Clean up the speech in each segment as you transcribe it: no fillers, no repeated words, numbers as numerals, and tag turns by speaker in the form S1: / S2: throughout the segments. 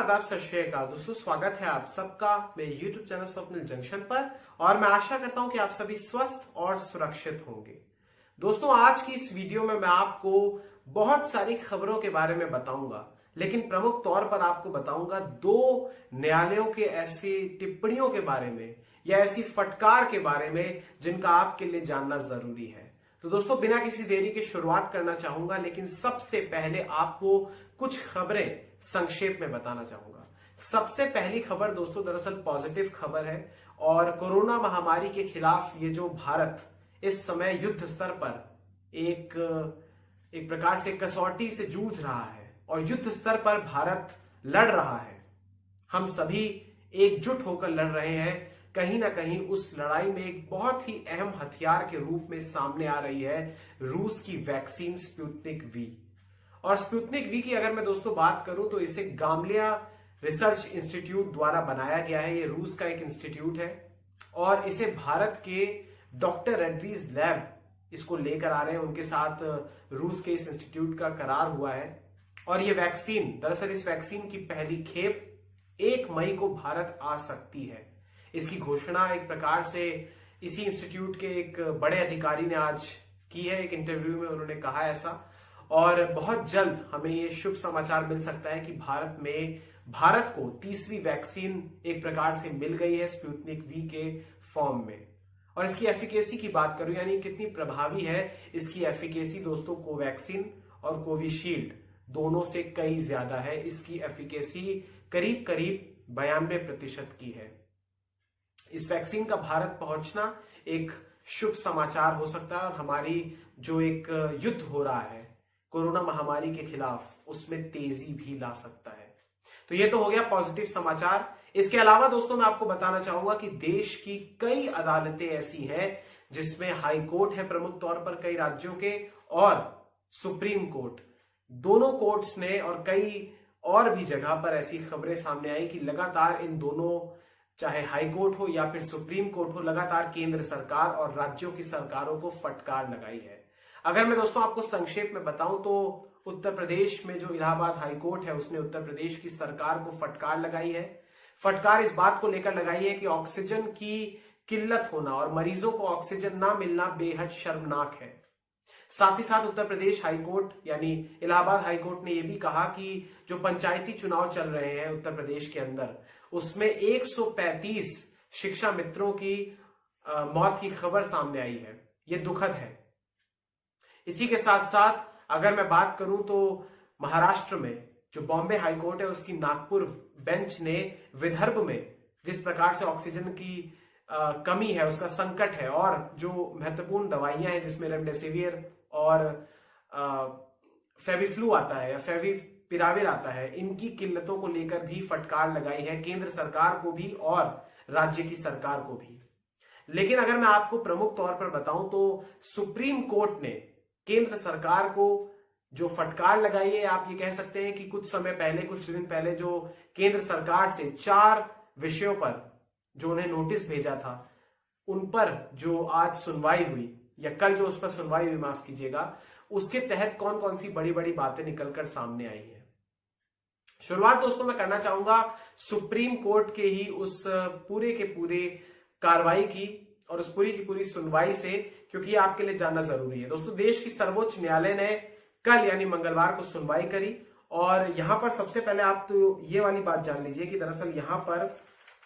S1: आदाब, सत श्री अकाल दोस्तों। स्वागत है आप सबका मेरे YouTube चैनल स्वप्निल जंक्शन पर और मैं आशा करता हूं कि आप सभी स्वस्थ और सुरक्षित होंगे। दोस्तों, आज की इस वीडियो में मैं आपको बहुत सारी खबरों के बारे में बताऊंगा, लेकिन प्रमुख तौर पर आपको बताऊंगा दो न्यायालयों के ऐसी टिप्पणियों के बारे में या ऐसी फटकार के बारे में जिनका आपके लिए जानना जरूरी है। तो दोस्तों, बिना किसी देरी के शुरुआत करना चाहूंगा, लेकिन सबसे पहले आपको कुछ खबरें संक्षेप में बताना चाहूंगा। सबसे पहली खबर दोस्तों दरअसल पॉजिटिव खबर है और कोरोना महामारी के खिलाफ ये जो भारत इस समय युद्ध स्तर पर एक प्रकार से कसौटी से जूझ रहा है और युद्ध स्तर पर भारत लड़ रहा है, हम सभी एकजुट होकर लड़ रहे हैं। कहीं ना कहीं उस लड़ाई में एक बहुत ही अहम हथियार के रूप में सामने आ रही है रूस की वैक्सीन स्पुतनिक वी। और स्पुतनिक वी की अगर मैं दोस्तों बात करूं तो इसे गामलिया रिसर्च इंस्टीट्यूट द्वारा बनाया गया है। ये रूस का एक इंस्टीट्यूट है और इसे भारत के डॉक्टर रेड्डीज लैब इसको लेकर आ रहे हैं। उनके साथ रूस के इस इंस्टीट्यूट का करार हुआ है और ये वैक्सीन दरअसल इस वैक्सीन की पहली खेप 1 मई को भारत आ सकती है। इसकी घोषणा एक प्रकार से इसी इंस्टीट्यूट के एक बड़े अधिकारी ने आज की है। एक इंटरव्यू में उन्होंने कहा ऐसा, और बहुत जल्द हमें ये शुभ समाचार मिल सकता है कि भारत को तीसरी वैक्सीन एक प्रकार से मिल गई है स्पुतनिक वी के फॉर्म में। और इसकी एफिकेसी की बात करूं, यानी कितनी प्रभावी है इसकी एफिकेसी दोस्तों, कोवैक्सीन और कोविशील्ड दोनों से कई ज्यादा है। इसकी एफिकेसी करीब करीब 92% की है। इस वैक्सीन का भारत पहुंचना एक शुभ समाचार हो सकता है और हमारी जो एक युद्ध हो रहा है कोरोना महामारी के खिलाफ उसमें तेजी भी ला सकता है। तो ये तो हो गया पॉजिटिव समाचार। इसके अलावा दोस्तों मैं आपको बताना चाहूंगा कि देश की कई अदालतें ऐसी हैं जिसमें हाई कोर्ट है प्रमुख तौर पर कई राज्यों के और सुप्रीम कोर्ट, दोनों कोर्ट्स ने और कई और भी जगह पर ऐसी खबरें सामने आई कि लगातार इन दोनों, चाहे हाई कोर्ट हो या फिर सुप्रीम कोर्ट हो, लगातार केंद्र सरकार और राज्यों की सरकारों को फटकार लगाई है। अगर मैं दोस्तों आपको संक्षेप में बताऊं तो उत्तर प्रदेश में जो इलाहाबाद हाई कोर्ट है उसने उत्तर प्रदेश की सरकार को फटकार लगाई है। फटकार इस बात को लेकर लगाई है कि ऑक्सीजन की किल्लत होना और मरीजों को ऑक्सीजन ना मिलना बेहद शर्मनाक है। साथ ही साथ उत्तर प्रदेश हाई कोर्ट यानी इलाहाबाद हाई कोर्ट ने यह भी कहा कि जो पंचायती चुनाव चल रहे हैं उत्तर प्रदेश के अंदर, उसमें 135 शिक्षा मित्रों की मौत की खबर सामने आई है। यह दुखद है। इसी के साथ साथ अगर मैं बात करूं तो महाराष्ट्र में जो बॉम्बे हाई कोर्ट है उसकी नागपुर बेंच ने विदर्भ में जिस प्रकार से ऑक्सीजन की कमी है, उसका संकट है और जो महत्वपूर्ण दवाइयां हैं जिसमें रेमडेसिविर और फेविफ्लू आता है या फेविपिराविर आता है, इनकी किल्लतों को लेकर भी फटकार लगाई है केंद्र सरकार को भी और राज्य की सरकार को भी। लेकिन अगर मैं आपको प्रमुख तौर पर बताऊं तो सुप्रीम कोर्ट ने केंद्र सरकार को जो फटकार लगाई है, आप ये कह सकते हैं कि कुछ दिन पहले जो केंद्र सरकार से 4 विषयों पर जो उन्हें नोटिस भेजा था, उन पर जो आज सुनवाई हुई या कल जो उस पर सुनवाई हुई, माफ कीजिएगा, उसके तहत कौन कौन सी बड़ी बड़ी बातें निकलकर सामने आई है। शुरुआत दोस्तों मैं करना चाहूंगा सुप्रीम कोर्ट के ही उस पूरे के पूरे कार्रवाई की और उस पूरी की पूरी सुनवाई से, क्योंकि ये आपके लिए जानना जरूरी है। दोस्तों, देश की सर्वोच्च न्यायालय ने कल यानी मंगलवार को सुनवाई करी और यहां पर सबसे पहले आप तो ये वाली बात जान लीजिए कि दरअसल यहां पर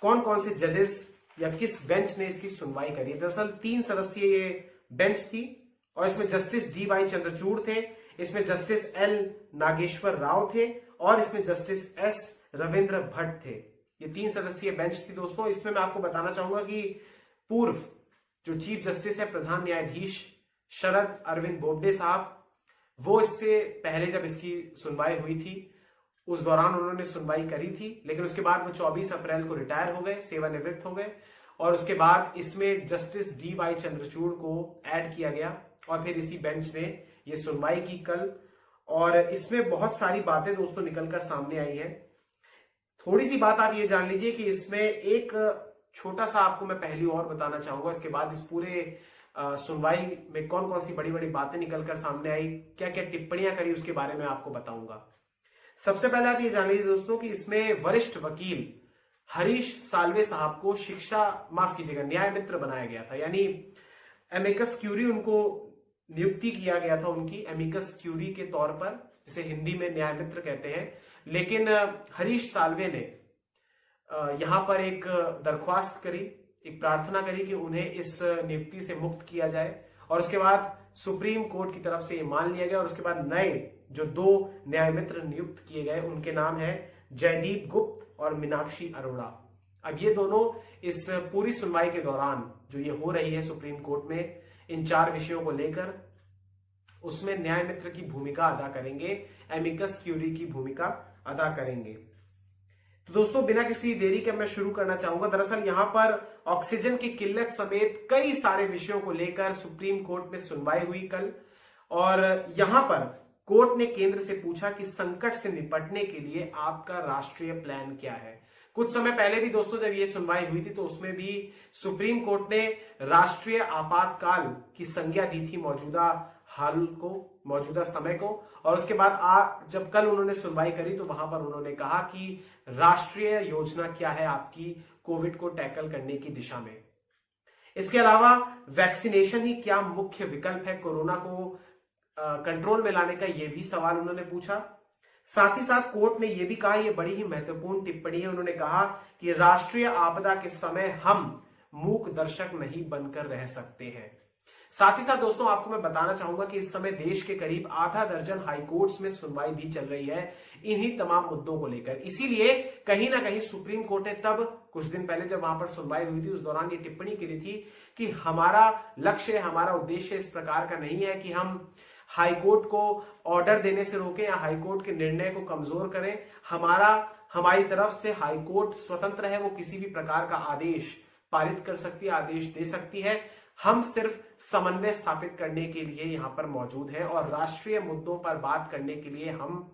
S1: कौन कौन से जजेस या किस बेंच ने इसकी सुनवाई करी। दरअसल 3 सदस्यीय ये बेंच थी और इसमें जस्टिस DY चंद्रचूड़ थे, इसमें जस्टिस L नागेश्वर राव थे और इसमें जस्टिस S रविंद्र भट्ट थे। ये 3 सदस्यीय बेंच थी दोस्तों। इसमें मैं आपको बताना चाहूंगा कि पूर्व जो चीफ जस्टिस है प्रधान न्यायाधीश शरद अरविंद बोबडे साहब, वो इससे पहले जब इसकी सुनवाई हुई थी उस दौरान उन्होंने सुनवाई करी थी, लेकिन उसके बाद वो 24 अप्रैल को रिटायर हो गए, सेवानिवृत्त हो गए और उसके बाद इसमें जस्टिस DY चंद्रचूड़ को ऐड किया गया और फिर इसी बेंच ने ये सुनवाई की कल। और इसमें बहुत सारी बातें दोस्तों निकलकर सामने आई है। थोड़ी सी बात आप ये जान लीजिए कि इसमें एक छोटा सा आपको मैं पहलू और बताना चाहूंगा। इसके बाद इस पूरे सुनवाई में कौन कौन सी बड़ी बड़ी बातें निकलकर सामने आई, क्या क्या टिप्पणियां करी, उसके बारे में आपको बताऊंगा। सबसे पहले आप ये जान लीजिए दोस्तों कि इसमें वरिष्ठ वकील हरीश साल्वे साहब को न्याय मित्र बनाया गया था, यानी एमिकस क्यूरी उनको नियुक्ति किया गया था उनकी एमिकस क्यूरी के तौर पर, जिसे हिंदी में न्याय मित्र कहते हैं। लेकिन हरीश साल्वे ने यहां पर एक दरख्वास्त करी, एक प्रार्थना करी कि उन्हें इस नियुक्ति से मुक्त किया जाए, और उसके बाद सुप्रीम कोर्ट की तरफ से ये मान लिया गया। और उसके बाद नए जो 2 न्याय मित्र नियुक्त किए गए उनके नाम है जयदीप गुप्त और मीनाक्षी अरोड़ा। अब ये दोनों इस पूरी सुनवाई के दौरान जो ये हो रही है सुप्रीम कोर्ट में इन 4 विषयों को लेकर, उसमें न्याय मित्र की भूमिका अदा करेंगे, एमिकस क्यूरी की भूमिका अदा करेंगे। तो दोस्तों बिना किसी देरी के मैं शुरू करना चाहूंगा। दरअसल यहां पर ऑक्सीजन की किल्लत समेत कई सारे विषयों को लेकर सुप्रीम कोर्ट में सुनवाई हुई कल, और यहां पर कोर्ट ने केंद्र से पूछा कि संकट से निपटने के लिए आपका राष्ट्रीय प्लान क्या है। कुछ समय पहले भी दोस्तों जब ये सुनवाई हुई थी तो उसमें भी सुप्रीम कोर्ट ने राष्ट्रीय आपातकाल की संज्ञा दी थी मौजूदा हाल को, मौजूदा समय को, और उसके बाद जब कल उन्होंने सुनवाई करी तो वहां पर उन्होंने कहा कि राष्ट्रीय योजना क्या है आपकी कोविड को टैकल करने की दिशा में। इसके अलावा वैक्सीनेशन ही क्या मुख्य विकल्प है कोरोना को कंट्रोल में लाने का, यह भी सवाल उन्होंने पूछा। साथ ही साथ कोर्ट ने यह भी कहा, यह बड़ी ही महत्वपूर्ण टिप्पणी है, उन्होंने कहा कि राष्ट्रीय आपदा के समय हम मूक दर्शक नहीं बनकर रह सकते हैं। साथ ही साथ दोस्तों आपको मैं बताना चाहूंगा कि इस समय देश के करीब आधा दर्जन हाईकोर्ट्स में सुनवाई भी चल रही है इन्हीं तमाम मुद्दों को लेकर। इसीलिए कहीं ना कहीं सुप्रीम कोर्ट ने तब कुछ दिन पहले जब वहां पर सुनवाई हुई थी उस दौरान ये टिप्पणी की थी कि हमारा लक्ष्य, हमारा उद्देश्य इस प्रकार का नहीं है कि हम हाईकोर्ट को ऑर्डर देने से रोकें या हाईकोर्ट के निर्णय को कमजोर करें। हमारी तरफ से हाईकोर्ट स्वतंत्र है, वो किसी भी प्रकार का आदेश पारित कर सकती है, आदेश दे सकती है। हम सिर्फ समन्वय स्थापित करने के लिए यहां पर मौजूद हैं और राष्ट्रीय मुद्दों पर बात करने के लिए हम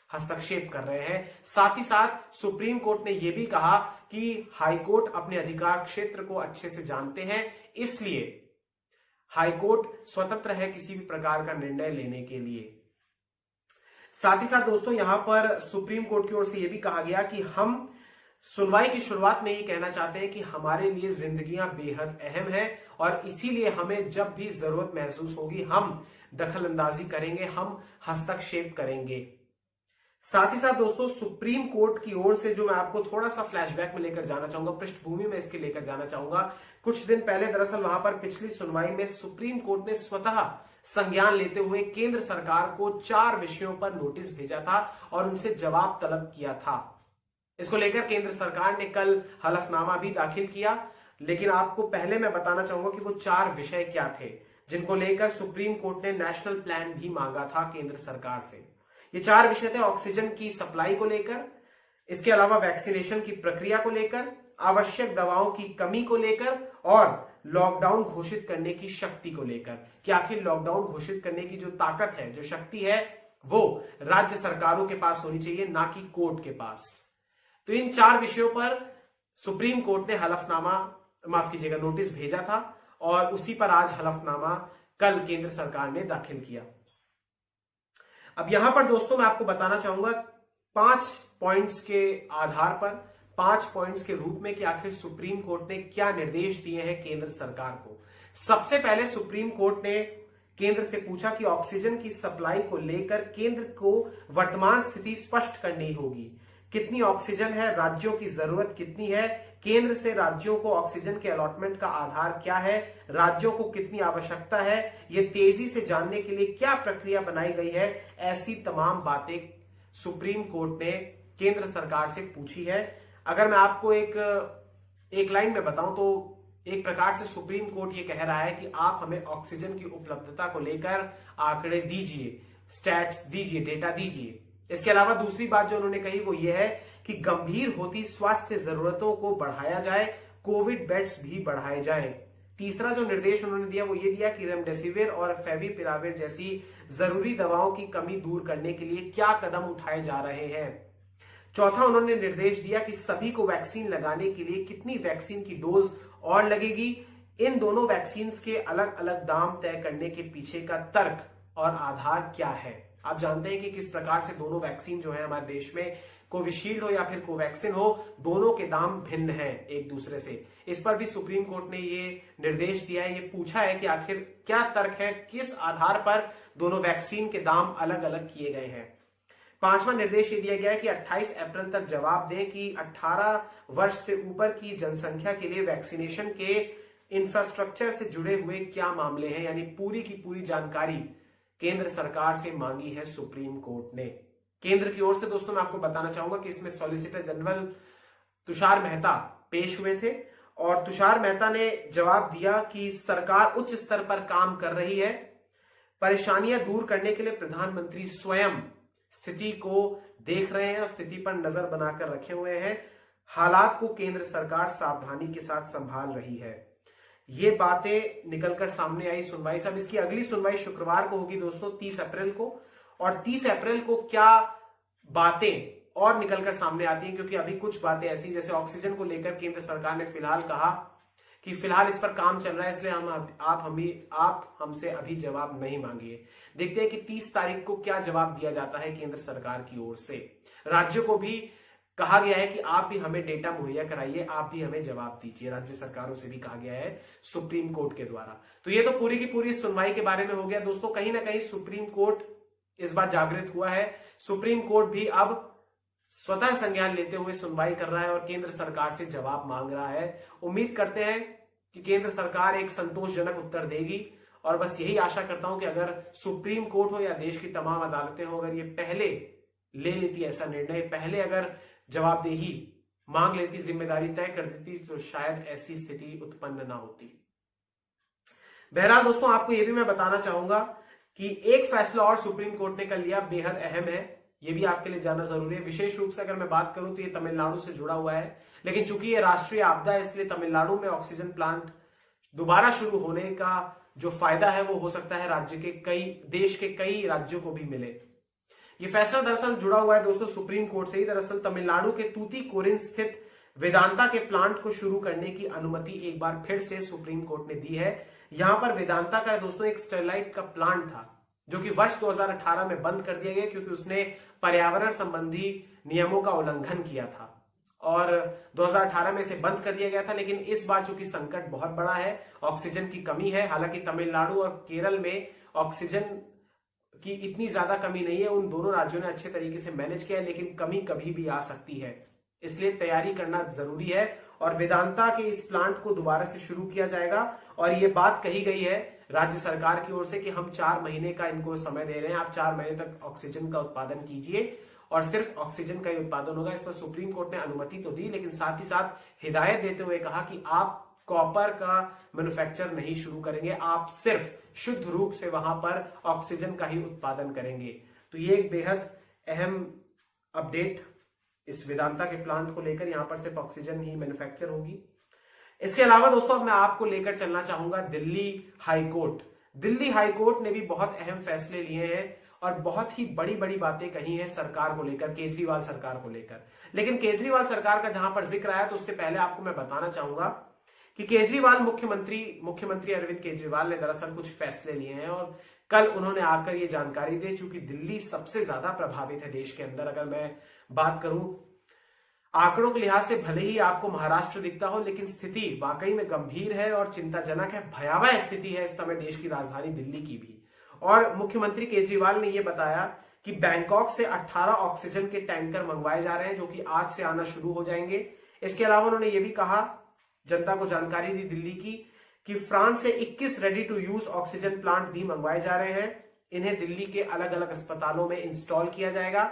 S1: हस्तक्षेप कर रहे हैं। साथ ही साथ सुप्रीम कोर्ट ने यह भी कहा कि हाईकोर्ट अपने अधिकार क्षेत्र को अच्छे से जानते हैं, इसलिए हाईकोर्ट स्वतंत्र है किसी भी प्रकार का निर्णय लेने के लिए। साथ ही साथ दोस्तों यहां पर सुप्रीम कोर्ट की ओर से यह भी कहा गया कि हम सुनवाई की शुरुआत में ये कहना चाहते हैं कि हमारे लिए जिंदगियां बेहद अहम है और इसीलिए हमें जब भी जरूरत महसूस होगी हम दखल अंदाजी करेंगे, हम हस्तक्षेप करेंगे। साथ ही साथ दोस्तों सुप्रीम कोर्ट की ओर से जो मैं आपको थोड़ा सा फ्लैशबैक में लेकर जाना चाहूंगा, पृष्ठभूमि में इसके लेकर जाना चाहूंगा। कुछ दिन पहले दरअसल वहां पर पिछली सुनवाई में सुप्रीम कोर्ट ने स्वतः संज्ञान लेते हुए केंद्र सरकार को 4 विषयों पर नोटिस भेजा था और उनसे जवाब तलब किया था। इसको लेकर केंद्र सरकार ने कल हलफनामा भी दाखिल किया, लेकिन आपको पहले मैं बताना चाहूंगा कि वो 4 विषय क्या थे जिनको लेकर सुप्रीम कोर्ट ने नेशनल प्लान भी मांगा था केंद्र सरकार से। ये 4 विषय थे ऑक्सीजन की सप्लाई को लेकर, इसके अलावा वैक्सीनेशन की प्रक्रिया को लेकर, आवश्यक दवाओं की कमी को लेकर और लॉकडाउन घोषित करने की शक्ति को लेकर कि आखिर लॉकडाउन घोषित करने की जो ताकत है, जो शक्ति है, वो राज्य सरकारों के पास होनी चाहिए, ना कि कोर्ट के पास। तो इन 4 विषयों पर सुप्रीम कोर्ट ने नोटिस भेजा था और उसी पर आज हलफनामा कल केंद्र सरकार ने दाखिल किया। अब यहां पर दोस्तों मैं आपको बताना चाहूंगा 5 पॉइंट्स के आधार पर, 5 पॉइंट्स के रूप में कि आखिर सुप्रीम कोर्ट ने क्या निर्देश दिए हैं केंद्र सरकार को। सबसे पहले सुप्रीम कोर्ट ने केंद्र से पूछा कि ऑक्सीजन की सप्लाई को लेकर केंद्र को वर्तमान स्थिति स्पष्ट करनी होगी। कितनी ऑक्सीजन है, राज्यों की जरूरत कितनी है, केंद्र से राज्यों को ऑक्सीजन के अलॉटमेंट का आधार क्या है, राज्यों को कितनी आवश्यकता है, ये तेजी से जानने के लिए क्या प्रक्रिया बनाई गई है। ऐसी तमाम बातें सुप्रीम कोर्ट ने केंद्र सरकार से पूछी है। अगर मैं आपको एक लाइन में बताऊं तो एक प्रकार से सुप्रीम कोर्ट ये कह रहा है कि आप हमें ऑक्सीजन की उपलब्धता को लेकर आंकड़े दीजिए, स्टैट्स दीजिए, डेटा दीजिए। इसके अलावा दूसरी बात जो उन्होंने कही वो ये है कि गंभीर होती स्वास्थ्य जरूरतों को बढ़ाया जाए, कोविड बेड्स भी बढ़ाए जाएं। तीसरा जो निर्देश उन्होंने दिया वो ये दिया कि रेमडेसिविर और फेविपिराविर जैसी जरूरी दवाओं की कमी दूर करने के लिए क्या कदम उठाए जा रहे हैं। चौथा उन्होंने निर्देश दिया कि सभी को वैक्सीन लगाने के लिए कितनी वैक्सीन की डोज और लगेगी, इन दोनों वैक्सीन के अलग अलग दाम तय करने के पीछे का तर्क और आधार क्या है। आप जानते हैं कि किस प्रकार से दोनों वैक्सीन जो है हमारे देश में, कोविशील्ड हो या फिर कोवैक्सिन हो, दोनों के दाम भिन्न हैं एक दूसरे से। इस पर भी सुप्रीम कोर्ट ने ये निर्देश दिया है, ये पूछा है कि आखिर क्या तर्क है, किस आधार पर दोनों वैक्सीन के दाम अलग अलग किए गए हैं। पांचवा निर्देश ये दिया गया है कि 28 अप्रैल तक जवाब दें कि 18 वर्ष से ऊपर की जनसंख्या के लिए वैक्सीनेशन के इंफ्रास्ट्रक्चर से जुड़े हुए क्या मामले हैं, यानी पूरी की पूरी जानकारी केंद्र सरकार से मांगी है सुप्रीम कोर्ट ने। केंद्र की ओर से दोस्तों मैं आपको बताना चाहूंगा कि इसमें सॉलिसिटर जनरल तुषार मेहता पेश हुए थे और तुषार मेहता ने जवाब दिया कि सरकार उच्च स्तर पर काम कर रही है, परेशानियां दूर करने के लिए प्रधानमंत्री स्वयं स्थिति को देख रहे हैं और स्थिति पर नजर बनाकर रखे हुए हैं। हालात को केंद्र सरकार सावधानी के साथ संभाल रही है। ये बातें निकलकर सामने आई सुनवाई। सब इसकी अगली सुनवाई शुक्रवार को होगी दोस्तों, 30 अप्रैल को। और 30 अप्रैल को क्या बातें और निकलकर सामने आती हैं, क्योंकि अभी कुछ बातें ऐसी, जैसे ऑक्सीजन को लेकर केंद्र सरकार ने फिलहाल कहा कि फिलहाल इस पर काम चल रहा है, इसलिए आप हमसे अभी जवाब नहीं मांगिए। देखते हैं कि 30 तारीख को क्या जवाब दिया जाता है केंद्र सरकार की ओर से। राज्यों को भी कहा गया है कि आप भी हमें डेटा मुहैया कराइए, आप भी हमें जवाब दीजिए। राज्य सरकारों से भी कहा गया है सुप्रीम कोर्ट के द्वारा। तो ये तो पूरी की पूरी सुनवाई के बारे में हो गया दोस्तों। कहीं ना कहीं सुप्रीम कोर्ट इस बार जागृत हुआ है। सुप्रीम कोर्ट भी अब स्वतः संज्ञान लेते हुए सुनवाई कर रहा है और केंद्र सरकार से जवाब मांग रहा है। उम्मीद करते हैं कि केंद्र सरकार एक संतोषजनक उत्तर देगी और बस यही आशा करता हूं कि अगर सुप्रीम कोर्ट हो या देश की तमाम अदालतें हो, अगर ये पहले ले लेती ऐसा निर्णय, पहले अगर जवाबदेही मांग लेती, जिम्मेदारी तय कर देती, तो शायद ऐसी स्थिति उत्पन्न ना होती। बहरहाल दोस्तों आपको यह भी मैं बताना चाहूंगा कि एक फैसला और सुप्रीम कोर्ट ने कर लिया, बेहद अहम है, यह भी आपके लिए जानना जरूरी है। विशेष रूप से अगर मैं बात करूं तो ये तमिलनाडु से जुड़ा हुआ है, लेकिन चूंकि ये राष्ट्रीय आपदा है इसलिए तमिलनाडु में ऑक्सीजन प्लांट दोबारा शुरू होने का जो फायदा है वो हो सकता है देश के कई राज्यों को भी मिले। ये फैसला दरअसल जुड़ा हुआ है दोस्तों सुप्रीम कोर्ट से ही। दरअसल तमिलनाडु के तूतीकोरिन स्थित वेदांता के प्लांट को शुरू करने की अनुमति एक बार फिर से सुप्रीम कोर्ट ने दी है। यहां पर वेदांता का दोस्तों एक स्टेरलाइट का प्लांट था जो कि वर्ष 2018 में बंद कर दिया गया क्योंकि उसने पर्यावरण संबंधी नियमों का उल्लंघन किया था और 2018 में इसे बंद कर दिया गया था। लेकिन इस बार चूंकि संकट बहुत बड़ा है, ऑक्सीजन की कमी है, हालांकि तमिलनाडु और केरल में ऑक्सीजन की इतनी ज्यादा कमी नहीं है, उन दोनों राज्यों ने अच्छे तरीके से मैनेज किया है, लेकिन कमी कभी भी आ सकती है, इसलिए तैयारी करना जरूरी है। और वेदांता के इस प्लांट को दोबारा से शुरू किया जाएगा और ये बात कही गई है राज्य सरकार की ओर से कि हम 4 महीने का इनको समय दे रहे हैं, आप 4 महीने तक ऑक्सीजन का उत्पादन कीजिए और सिर्फ ऑक्सीजन का ही उत्पादन होगा। इस पर सुप्रीम कोर्ट ने अनुमति तो दी, लेकिन साथ ही साथ हिदायत देते हुए कहा कि आप कॉपर का मैन्युफैक्चर नहीं शुरू करेंगे, आप सिर्फ शुद्ध रूप से वहां पर ऑक्सीजन का ही उत्पादन करेंगे। तो ये एक बेहद अहम अपडेट इस वेदांता के प्लांट को लेकर, यहां पर सिर्फ ऑक्सीजन ही मैन्युफैक्चर होगी। इसके अलावा दोस्तों मैं आपको लेकर चलना चाहूंगा दिल्ली हाईकोर्ट। दिल्ली हाईकोर्ट ने भी बहुत अहम फैसले लिए हैं और बहुत ही बड़ी बड़ी बातें कही हैं सरकार को लेकर, केजरीवाल सरकार को लेकर। लेकिन केजरीवाल सरकार का जहां पर जिक्र आया तो उससे पहले आपको मैं बताना चाहूंगा कि केजरीवाल मुख्यमंत्री अरविंद केजरीवाल ने दरअसल कुछ फैसले लिए हैं और कल उन्होंने आकर ये जानकारी दी। चूंकि दिल्ली सबसे ज्यादा प्रभावित है देश के अंदर, अगर मैं बात करूं आंकड़ों के लिहाज से भले ही आपको महाराष्ट्र दिखता हो, लेकिन स्थिति वाकई में गंभीर है और चिंताजनक है, भयावह स्थिति है इस समय देश की राजधानी दिल्ली की भी। और मुख्यमंत्री केजरीवाल ने यह बताया कि बैंकॉक से 18 ऑक्सीजन के टैंकर मंगवाए जा रहे हैं जो कि आज से आना शुरू हो जाएंगे। इसके अलावा उन्होंने ये भी कहा, जनता को जानकारी दी दिल्ली की, कि फ्रांस से 21 ready to use oxygen plant भी मंगवाए जा रहे हैं। इन्हें दिल्ली के अलग अलग अस्पतालों में इंस्टॉल किया जाएगा।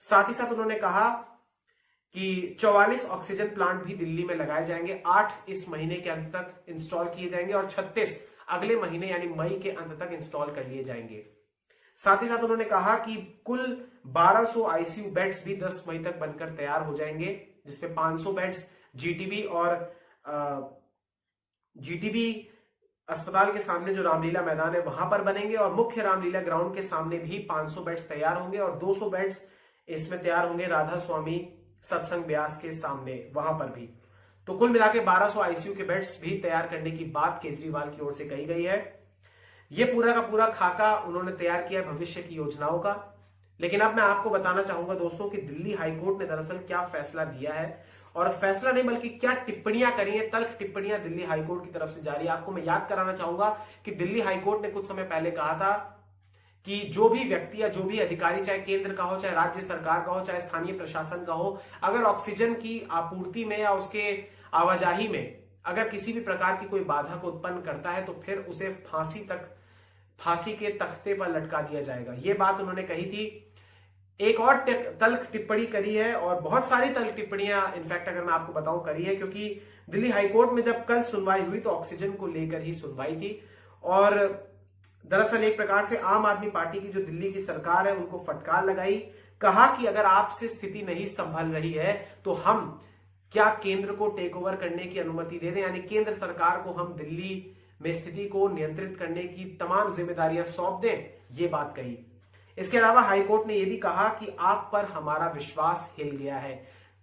S1: साथ ही साथ उन्होंने कहा कि 44 ऑक्सीजन प्लांट भी दिल्ली में लगाए जाएंगे, 8 इस महीने के अंत तक इंस्टॉल किए जाएंगे और 36 अगले महीने यानी मई के अंत तक इंस्टॉल कर लिए जाएंगे। साथ ही साथ उन्होंने कहा कि कुल 1200 आईसीयू बेड्स भी 10 मई तक बनकर तैयार हो जाएंगे, जिसमें 500 बेड्स जीटीबी और जीटीबी अस्पताल के सामने जो रामलीला मैदान है वहां पर बनेंगे और मुख्य रामलीला ग्राउंड के सामने भी 500 बेड्स तैयार होंगे और 200 बेड्स इसमें तैयार होंगे राधा स्वामी सत्संग ब्यास के सामने, वहां पर भी। तो कुल मिला के 1200 आईसीयू के बेड्स भी तैयार करने की बात केजरीवाल की ओर से कही गई है। यह पूरा का पूरा खाका उन्होंने तैयार किया भविष्य की योजनाओं का। लेकिन अब मैं आपको बताना चाहूंगा दोस्तों कि दिल्ली हाईकोर्ट ने दरअसल क्या फैसला दिया है, और फैसला नहीं बल्कि क्या टिप्पणियां करी है, तल्ख टिप्पणियां दिल्ली हाईकोर्ट की तरफ से जारी है। आपको मैं याद कराना चाहूंगा कि दिल्ली हाईकोर्ट ने कुछ समय पहले कहा था कि जो भी व्यक्ति या जो भी अधिकारी, चाहे केंद्र का हो, चाहे राज्य सरकार का हो, चाहे स्थानीय प्रशासन का हो, अगर ऑक्सीजन की आपूर्ति में या उसके आवाजाही में अगर किसी भी प्रकार की कोई बाधा को उत्पन्न करता है तो फिर उसे फांसी के तख्ते पर लटका दिया जाएगा। यह बात उन्होंने कही थी। एक और तल्ख टिप्पणी करी है, और बहुत सारी तल्ख टिप्पणियां इनफैक्ट अगर मैं आपको बताऊं करी है, क्योंकि दिल्ली हाईकोर्ट में जब कल सुनवाई हुई तो ऑक्सीजन को लेकर ही सुनवाई थी। और दरअसल एक प्रकार से आम आदमी पार्टी की जो दिल्ली की सरकार है उनको फटकार लगाई, कहा कि अगर आपसे स्थिति नहीं संभल रही है तो हम क्या केंद्र को टेक ओवर करने की अनुमति दे दें, यानी केंद्र सरकार को हम दिल्ली में स्थिति को नियंत्रित करने की तमाम जिम्मेदारियां सौंप दें, ये बात कही। इसके अलावा हाईकोर्ट ने यह भी कहा कि आप पर हमारा विश्वास हिल गया है।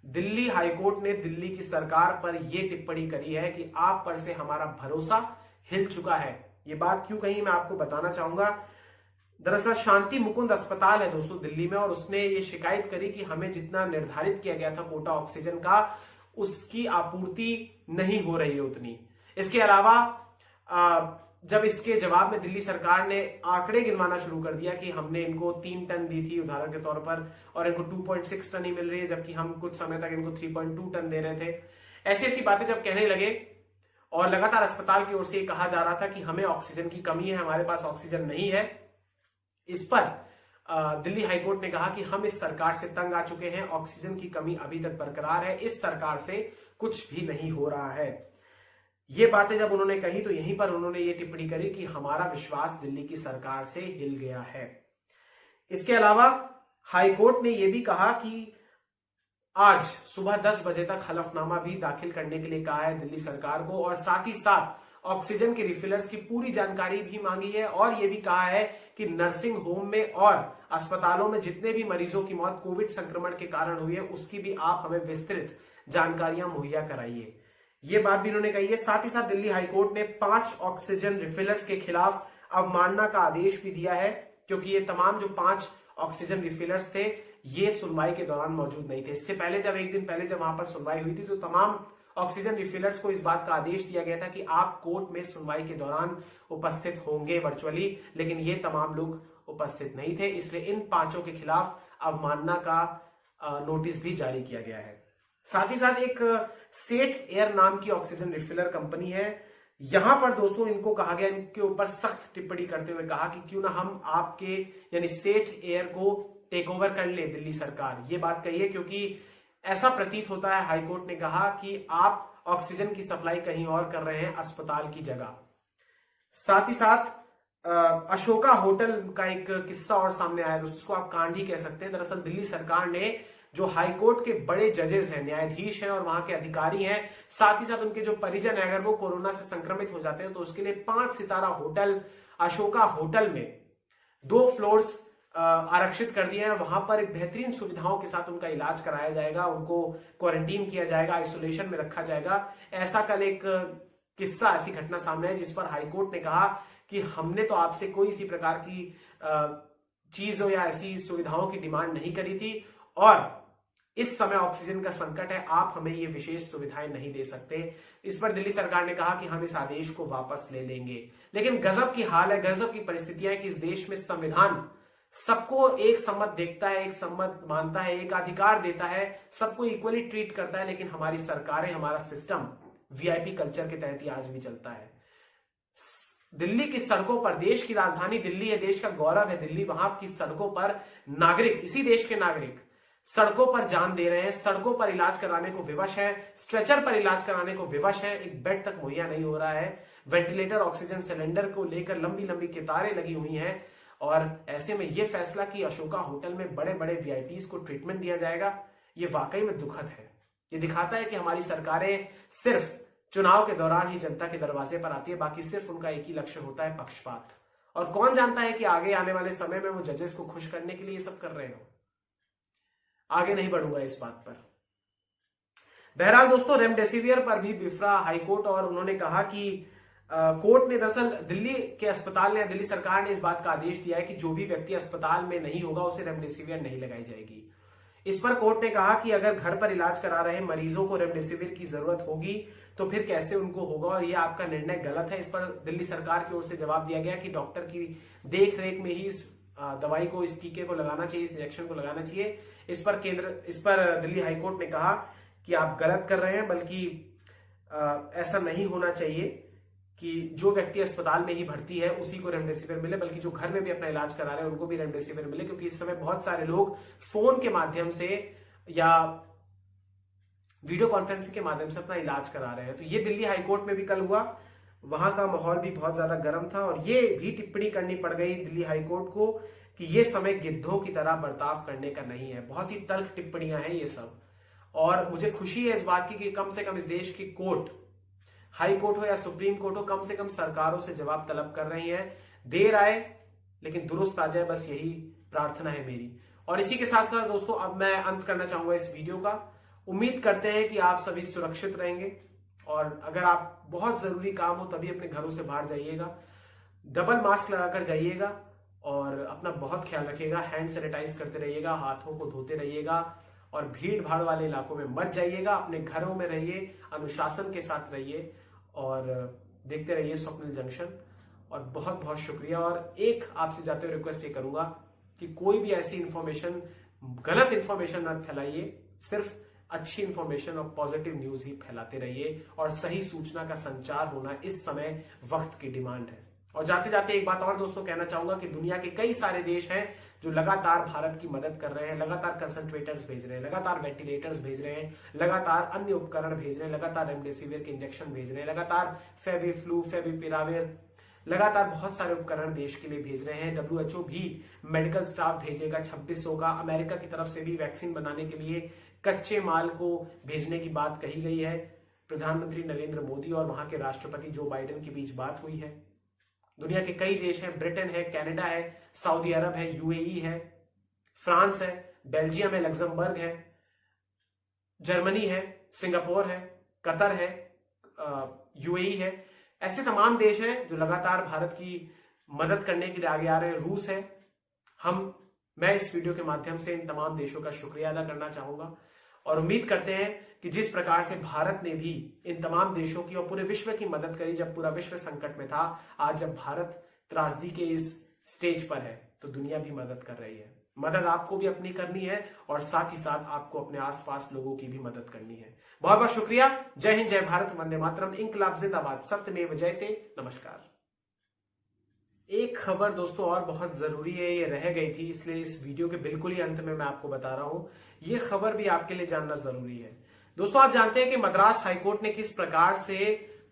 S1: दिल्ली हाईकोर्ट ने दिल्ली की सरकार पर यह टिप्पणी करी है कि आप पर से हमारा भरोसा हिल चुका है। ये बात क्यों कही मैं आपको बताना चाहूंगा। दरअसल शांति मुकुंद अस्पताल है दोस्तों दिल्ली में, और उसने ये शिकायत करी कि हमें जितना निर्धारित किया गया था कोटा ऑक्सीजन का, उसकी आपूर्ति नहीं हो रही है उतनी। इसके अलावा जब इसके जवाब में दिल्ली सरकार ने आंकड़े गिनवाना शुरू कर दिया कि हमने इनको 3 टन दी थी उदाहरण के तौर पर, और इनको 2.6 टन ही मिल रही है, जबकि हम कुछ समय तक इनको 3.2 टन दे रहे थे। ऐसी ऐसी बातें जब कहने लगे और लगातार अस्पताल की ओर से कहा जा रहा था कि हमें ऑक्सीजन की कमी है, हमारे पास ऑक्सीजन नहीं है, इस पर दिल्ली हाईकोर्ट ने कहा कि हम इस सरकार से तंग आ चुके हैं, ऑक्सीजन की कमी अभी तक बरकरार है, इस सरकार से कुछ भी नहीं हो रहा है। ये बातें जब उन्होंने कही तो यहीं पर उन्होंने ये टिप्पणी करी कि हमारा विश्वास दिल्ली की सरकार से हिल गया है। इसके अलावा हाईकोर्ट ने यह भी कहा कि आज सुबह 10 बजे तक हलफनामा भी दाखिल करने के लिए कहा है दिल्ली सरकार को, और साथ ही साथ ऑक्सीजन के रिफिलर्स की पूरी जानकारी भी मांगी है, और यह भी कहा है कि नर्सिंग होम में और अस्पतालों में जितने भी मरीजों की मौत कोविड संक्रमण के कारण हुई है उसकी भी आप हमें विस्तृत जानकारियां मुहैया कराइए। ये बात भी उन्होंने कही है। साथ ही साथ दिल्ली हाईकोर्ट ने 5 ऑक्सीजन रिफिलर्स के खिलाफ अवमानना का आदेश भी दिया है, क्योंकि ये तमाम जो 5 ऑक्सीजन रिफिलर्स थे ये सुनवाई के दौरान मौजूद नहीं थे। इससे पहले जब एक दिन पहले जब वहां पर सुनवाई हुई थी तो तमाम ऑक्सीजन रिफिलर्स को इस बात का आदेश दिया गया था कि आप कोर्ट में सुनवाई के दौरान उपस्थित होंगे वर्चुअली, लेकिन ये तमाम लोग उपस्थित नहीं थे, इसलिए इन 5 के खिलाफ अवमानना का नोटिस भी जारी किया गया है। साथ ही साथ एक सेठ एयर नाम की ऑक्सीजन रिफिलर कंपनी है, यहां पर दोस्तों इनको कहा गया, इनके ऊपर सख्त टिप्पणी करते हुए कहा कि क्यों ना हम आपके यानी सेठ एयर को टेक ओवर कर ले दिल्ली सरकार। ये बात कही है क्योंकि ऐसा प्रतीत होता है, हाईकोर्ट ने कहा कि आप ऑक्सीजन की सप्लाई कहीं और कर रहे हैं अस्पताल की जगह। साथ ही साथ अशोका होटल का एक किस्सा और सामने आया दोस्तों, उसको आप कांड ही कह सकते हैं। दरअसल दिल्ली सरकार ने जो हाईकोर्ट के बड़े जजेस हैं, न्यायाधीश हैं और वहां के अधिकारी हैं, साथ ही साथ उनके जो परिजन हैं, अगर वो कोरोना से संक्रमित हो जाते हैं तो उसके लिए 5 सितारा होटल अशोका होटल में 2 फ्लोर्स आरक्षित कर दिए हैं। वहां पर एक बेहतरीन सुविधाओं के साथ उनका इलाज कराया जाएगा, उनको क्वारंटीन किया जाएगा, आइसोलेशन में रखा जाएगा। ऐसा कल एक किस्सा, ऐसी घटना सामने है जिस पर हाईकोर्ट ने कहा कि हमने तो आपसे कोई इसी प्रकार की चीज या ऐसी सुविधाओं की डिमांड नहीं करी थी, और इस समय ऑक्सीजन का संकट है, आप हमें ये विशेष सुविधाएं नहीं दे सकते। इस पर दिल्ली सरकार ने कहा कि हम इस आदेश को वापस ले लेंगे। लेकिन गजब की हाल है, गजब की परिस्थितियां है कि इस देश में संविधान सबको एक सम्मत देखता है, एक सम्मत मानता है, एक अधिकार देता है, सबको इक्वली ट्रीट करता है, लेकिन हमारी सरकारें, हमारा सिस्टम वीआईपी कल्चर के तहत ही आज भी चलता है। दिल्ली की सड़कों पर, देश की राजधानी दिल्ली है, देश का गौरव है दिल्ली, वहां की सड़कों पर नागरिक, इसी देश के नागरिक सड़कों पर जान दे रहे हैं, सड़कों पर इलाज कराने को विवश है, स्ट्रेचर पर इलाज कराने को विवश है, एक बेड तक मुहैया नहीं हो रहा है, वेंटिलेटर ऑक्सीजन सिलेंडर को लेकर लंबी लंबी कतारें लगी हुई हैं, और ऐसे में यह फैसला कि अशोका होटल में बड़े बड़े वीआईपीज को ट्रीटमेंट दिया जाएगा, यह वाकई में दुखद है। यह दिखाता है कि हमारी सरकारें सिर्फ चुनाव के दौरान ही जनता के दरवाजे पर आती है, बाकी सिर्फ उनका एक ही लक्ष्य होता है, पक्षपात। और कौन जानता है कि आगे आने वाले समय में वो जजेस को खुश करने के लिए ये सब कर रहे हो। आगे नहीं बढ़ूंगा इस बात पर। बहरहाल दोस्तों, रेमडेसिवियर पर भी बिफरा हाईकोर्ट, और उन्होंने कहा कि कोर्ट ने दरअसल दिल्ली के अस्पताल ने, दिल्ली सरकार ने इस बात का आदेश दिया है कि जो भी व्यक्ति अस्पताल में नहीं होगा उसे रेमडेसिविर नहीं लगाई जाएगी। इस पर कोर्ट ने कहा कि अगर घर पर इलाज करा रहे मरीजों को रेमडेसिविर की जरूरत होगी तो फिर कैसे उनको होगा, और यह आपका निर्णय गलत है। इस पर दिल्ली सरकार की ओर से जवाब दिया गया कि डॉक्टर की देख रेख में ही इस दवाई को, इस टीके को लगाना चाहिए, इस इंजेक्शन को लगाना चाहिए। इस पर दिल्ली हाईकोर्ट ने कहा कि आप गलत कर रहे हैं, बल्कि ऐसा नहीं होना चाहिए कि जो व्यक्ति अस्पताल में ही भर्ती है उसी को रेमडेसिविर मिले, बल्कि जो घर में भी अपना इलाज करा रहे हैं उनको भी रेमडेसिविर मिले, क्योंकि इस समय बहुत सारे लोग फोन के माध्यम से या वीडियो कॉन्फ्रेंसिंग के माध्यम से अपना इलाज करा रहे हैं। तो ये दिल्ली हाईकोर्ट में भी कल हुआ, वहां का माहौल भी बहुत ज्यादा गर्म था और ये भी टिप्पणी करनी पड़ गई दिल्ली हाईकोर्ट को कि ये समय गिद्धों की तरह बर्ताव करने का नहीं है। बहुत ही तल्ख टिप्पणियां हैं ये सब, और मुझे खुशी है इस बात की कि कम से कम इस देश की कोर्ट, हाई कोर्ट हो या सुप्रीम कोर्ट हो, कम से कम सरकारों से जवाब तलब कर रही है। देर आए लेकिन दुरुस्त आ जाए, बस यही प्रार्थना है मेरी। और इसी के साथ साथ दोस्तों अब मैं अंत करना चाहूंगा इस वीडियो का। उम्मीद करते हैं कि आप सभी सुरक्षित रहेंगे, और अगर आप बहुत जरूरी काम हो तभी अपने घरों से बाहर जाइएगा, डबल मास्क लगाकर जाइएगा और अपना बहुत ख्याल रखिएगा। हैंड सैनिटाइज करते रहिएगा, हाथों को धोते रहिएगा, और भीड़ भाड़ वाले इलाकों में मत जाइएगा। अपने घरों में रहिए, अनुशासन के साथ रहिए और देखते रहिए स्वप्निल जंक्शन। और बहुत बहुत शुक्रिया। और एक आपसे जाते हुए रिक्वेस्ट ये करूंगा कि कोई भी ऐसी इंफॉर्मेशन, गलत इंफॉर्मेशन न फैलाइए, सिर्फ अच्छी इंफॉर्मेशन और पॉजिटिव न्यूज ही फैलाते रहिए, और सही सूचना का संचार होना इस समय वक्त की डिमांड है। और जाते जाते एक बात और दोस्तों कहना चाहूंगा कि दुनिया के कई सारे देश हैं जो लगातार भारत की मदद कर रहे हैं, लगातार कंसंट्रेटर्स भेज रहे हैं, लगातार वेंटिलेटर्स भेज रहे हैं, लगातार अन्य उपकरण भेज रहे हैं, लगातार रेमडेसिविर के इंजेक्शन भेज रहे हैं, लगातार फेविफ्लू, फेविपिराविर, लगातार बहुत सारे उपकरण देश के लिए भेज रहे हैं। WHO भी मेडिकल स्टाफ भेजेगा 2600 का। अमेरिका की तरफ से भी वैक्सीन बनाने के लिए कच्चे माल को भेजने की बात कही गई है। प्रधानमंत्री नरेंद्र मोदी और वहां के राष्ट्रपति जो बाइडेन के बीच बात हुई है। दुनिया के कई देश हैं, ब्रिटेन है, कनाडा है, सऊदी अरब है, UAE है, फ्रांस है, बेल्जियम है, लग्जमबर्ग है, जर्मनी है, सिंगापुर है, कतर है, UAE है। ऐसे तमाम देश हैं जो लगातार भारत की मदद करने के लिए आगे आ रहे हैं। रूस है। मैं इस वीडियो के माध्यम से इन तमाम देशों का शुक्रिया अदा करना चाहूंगा, और उम्मीद करते हैं कि जिस प्रकार से भारत ने भी इन तमाम देशों की और पूरे विश्व की मदद करी जब पूरा विश्व संकट में था, आज जब भारत त्रासदी के इस स्टेज पर है तो दुनिया भी मदद कर रही है। मदद आपको भी अपनी करनी है, और साथ ही साथ आपको अपने आसपास लोगों की भी मदद करनी है। बहुत बहुत शुक्रिया। जय हिंद, जय भारत, वंदे मातरम, इंकलाब जिंदाबाद, सत्यमेव जयते। नमस्कार। एक खबर दोस्तों और बहुत जरूरी है, ये रह गई थी, इसलिए इस वीडियो के बिल्कुल ही अंत में मैं आपको बता रहा हूं। ये खबर भी आपके लिए जानना जरूरी है। दोस्तों आप जानते हैं कि मद्रास हाईकोर्ट ने किस प्रकार से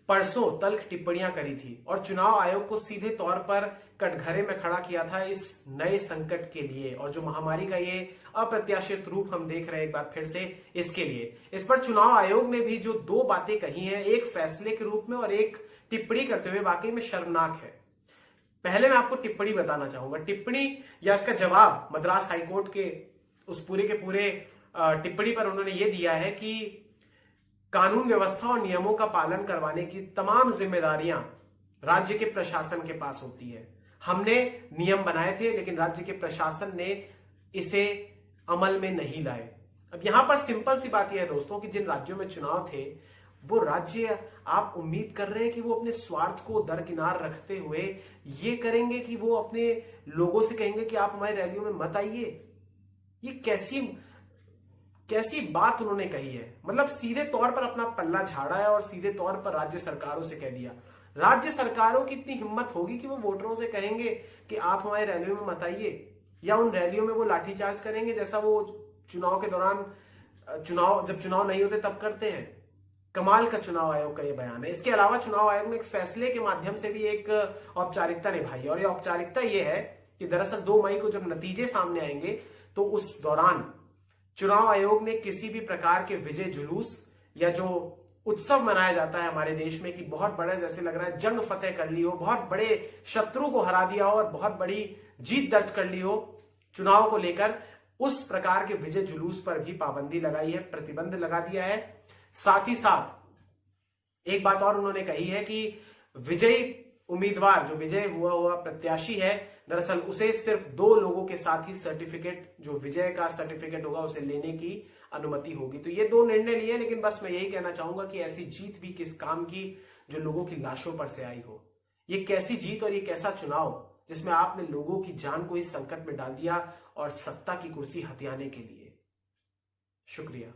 S1: परसों तल्ख टिप्पणियां करी थी और चुनाव आयोग को सीधे तौर पर कटघरे में खड़ा किया था इस नए संकट के लिए, और जो महामारी का ये अप्रत्याशित रूप हम देख रहे हैं एक बार फिर से, इसके लिए इस पर चुनाव आयोग ने भी जो दो बातें कही हैं, एक फैसले के रूप में और एक टिप्पणी करते हुए, वाकई में शर्मनाक है। पहले मैं आपको टिप्पणी बताना चाहूंगा। टिप्पणी या इसका जवाब मद्रास हाईकोर्ट के उस पूरे के पूरे टिप्पणी पर उन्होंने ये दिया है कि कानून व्यवस्था और नियमों का पालन करवाने की तमाम जिम्मेदारियां राज्य के प्रशासन के पास होती है। हमने नियम बनाए थे लेकिन राज्य के प्रशासन ने इसे अमल में नहीं लाए। अब यहां पर सिंपल सी बात यह है दोस्तों कि जिन राज्यों में चुनाव थे वो राज्य, आप उम्मीद कर रहे हैं कि वो अपने स्वार्थ को दरकिनार रखते हुए ये करेंगे कि वो अपने लोगों से कहेंगे कि आप हमारी रैलियों में मत आइए। ये कैसी बात उन्होंने कही है। मतलब सीधे तौर पर अपना पल्ला झाड़ा है और सीधे तौर पर राज्य सरकारों से कह दिया। राज्य सरकारों की इतनी हिम्मत होगी कि वो वोटरों से कहेंगे कि आप हमारी रैलियों में मत आइए, या उन रैलियों में वो लाठीचार्ज करेंगे जैसा वो चुनाव के दौरान, जब चुनाव नहीं होते तब करते हैं। कमाल का चुनाव आयोग का ये बयान है। इसके अलावा चुनाव आयोग ने एक फैसले के माध्यम से भी एक औपचारिकता निभाई है, और ये औपचारिकता ये है कि दरअसल 2 मई को जब नतीजे सामने आएंगे तो उस दौरान चुनाव आयोग ने किसी भी प्रकार के विजय जुलूस या जो उत्सव मनाया जाता है हमारे देश में कि बहुत बड़ा, जैसे लग रहा है जंग फतेह कर ली हो, बहुत बड़े शत्रु को हरा दिया हो और बहुत बड़ी जीत दर्ज कर ली हो चुनाव को लेकर, उस प्रकार के विजय जुलूस पर भी पाबंदी लगाई है, प्रतिबंध लगा दिया है। साथ ही साथ एक बात और उन्होंने कही है कि विजयी उम्मीदवार, जो विजय हुआ प्रत्याशी है, दरअसल उसे सिर्फ 2 लोगों के साथ ही सर्टिफिकेट, जो विजय का सर्टिफिकेट होगा, उसे लेने की अनुमति होगी। तो ये 2 निर्णय लिए, लेकिन बस मैं यही कहना चाहूंगा कि ऐसी जीत भी किस काम की जो लोगों की लाशों पर से आई हो। ये कैसी जीत और ये कैसा चुनाव जिसमें आपने लोगों की जान को ही संकट में डाल दिया और सत्ता की कुर्सी हथियाने के लिए। शुक्रिया।